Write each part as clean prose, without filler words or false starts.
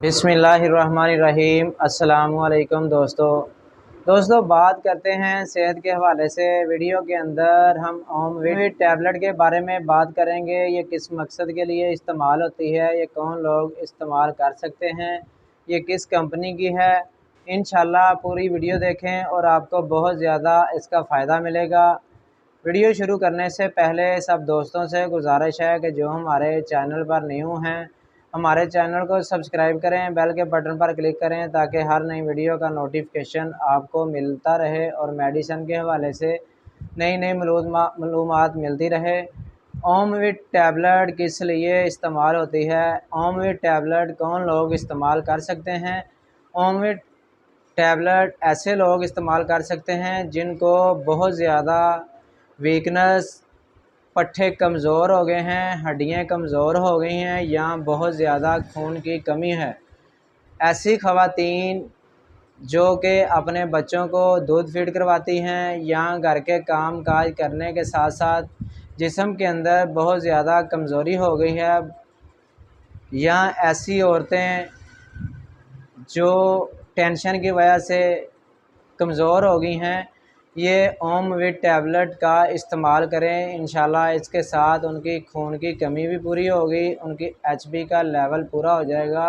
बिस्मिल्लाहिर्रहमानिर्रहीम। अस्सलामुअलैकुम दोस्तों बात करते हैं सेहत के हवाले से। वीडियो के अंदर हम ओमवीट टैबलेट के बारे में बात करेंगे। ये किस मकसद के लिए इस्तेमाल होती है, ये कौन लोग इस्तेमाल कर सकते हैं, ये किस कंपनी की है। इंशाल्लाह पूरी वीडियो देखें और आपको बहुत ज़्यादा इसका फ़ायदा मिलेगा। वीडियो शुरू करने से पहले सब दोस्तों से गुजारिश है कि जो हमारे चैनल पर न्यू हैं हमारे चैनल को सब्सक्राइब करें, बेल के बटन पर क्लिक करें ताकि हर नई वीडियो का नोटिफिकेशन आपको मिलता रहे और मेडिसिन के हवाले से नई नई मालूमात मिलती रहे। ओमवीट टैबलेट किस लिए इस्तेमाल होती है, ओमवीट टैबलेट कौन लोग इस्तेमाल कर सकते हैं। ओमवीट टैबलेट ऐसे लोग इस्तेमाल कर सकते हैं जिनको बहुत ज़्यादा वीकनेस, पट्ठे कमज़ोर हो गए हैं, हड्डियाँ कमज़ोर हो गई हैं या बहुत ज़्यादा खून की कमी है। ऐसी ख़वातीन जो कि अपने बच्चों को दूध फीड करवाती हैं या घर के काम काज करने के साथ साथ जिस्म के अंदर बहुत ज़्यादा कमज़ोरी हो गई है, या ऐसी औरतें जो टेंशन की वजह से कमज़ोर हो गई हैं, ये ओमवीट टैबलेट का इस्तेमाल करें। इंशाल्लाह इसके साथ उनकी खून की कमी भी पूरी होगी, उनकी एचबी का लेवल पूरा हो जाएगा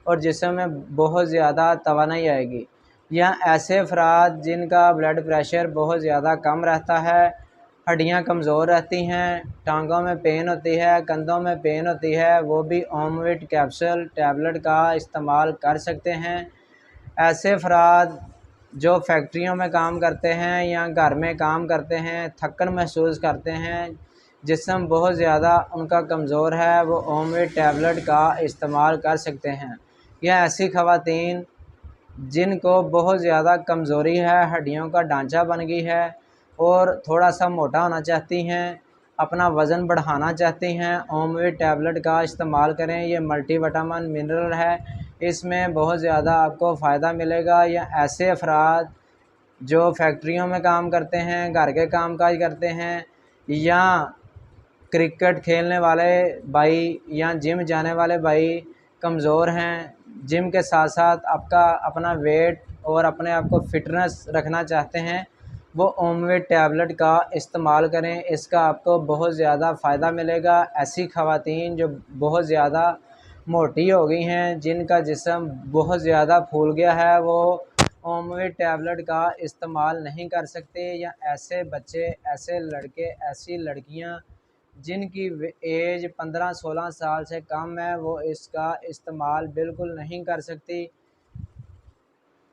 और जिस्म में बहुत ज़्यादा तवानाई आएगी। या ऐसे अफराद जिनका ब्लड प्रेशर बहुत ज़्यादा कम रहता है, हड्डियां कमज़ोर रहती हैं, टांगों में पेन होती है, कंधों में पेन होती है, वो भी ओमवीट कैप्सूल टैबलेट का इस्तेमाल कर सकते हैं। ऐसे अफराद जो फैक्ट्रियों में काम करते हैं या घर में काम करते हैं, थकन महसूस करते हैं, जिस्म बहुत ज़्यादा उनका कमज़ोर है, वो ओमवीट टैबलेट का इस्तेमाल कर सकते हैं। या ऐसी ख़वातीन जिनको बहुत ज़्यादा कमज़ोरी है, हड्डियों का ढांचा बन गई है और थोड़ा सा मोटा होना चाहती हैं, अपना वज़न बढ़ाना चाहती हैं, ओमवीट टैबलेट का इस्तेमाल करें। ये मल्टीविटामिन मिनरल है, इसमें बहुत ज़्यादा आपको फ़ायदा मिलेगा। या ऐसे अफराद जो फैक्ट्रियों में काम करते हैं, घर के काम काज करते हैं, या क्रिकेट खेलने वाले भाई या जिम जाने वाले भाई कमज़ोर हैं, जिम के साथ साथ आपका अपना वेट और अपने आप को फिटनेस रखना चाहते हैं, वो ओमवीट टैबलेट का इस्तेमाल करें। इसका आपको बहुत ज़्यादा फ़ायदा मिलेगा। ऐसी ख़वातीन जो बहुत ज़्यादा मोटी हो गई हैं, जिनका जिस्म बहुत ज़्यादा फूल गया है, वो ओमवीट टैबलेट का इस्तेमाल नहीं कर सकते। या ऐसे बच्चे, ऐसे लड़के, ऐसी लड़कियां जिनकी एज 15-16 साल से कम है, वो इसका इस्तेमाल बिल्कुल नहीं कर सकती।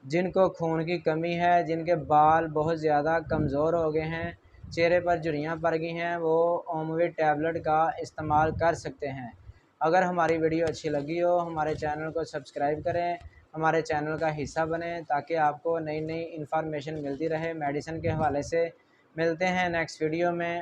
जिनको खून की कमी है, जिनके बाल बहुत ज़्यादा कमज़ोर हो गए हैं, चेहरे पर झुर्रियाँ पड़ गई हैं, वो ओमवीट टैबलेट का इस्तेमाल कर सकते हैं। अगर हमारी वीडियो अच्छी लगी हो, हमारे चैनल को सब्सक्राइब करें, हमारे चैनल का हिस्सा बनें ताकि आपको नई नई इन्फॉर्मेशन मिलती रहे मेडिसिन के हवाले से। मिलते हैं नेक्स्ट वीडियो में।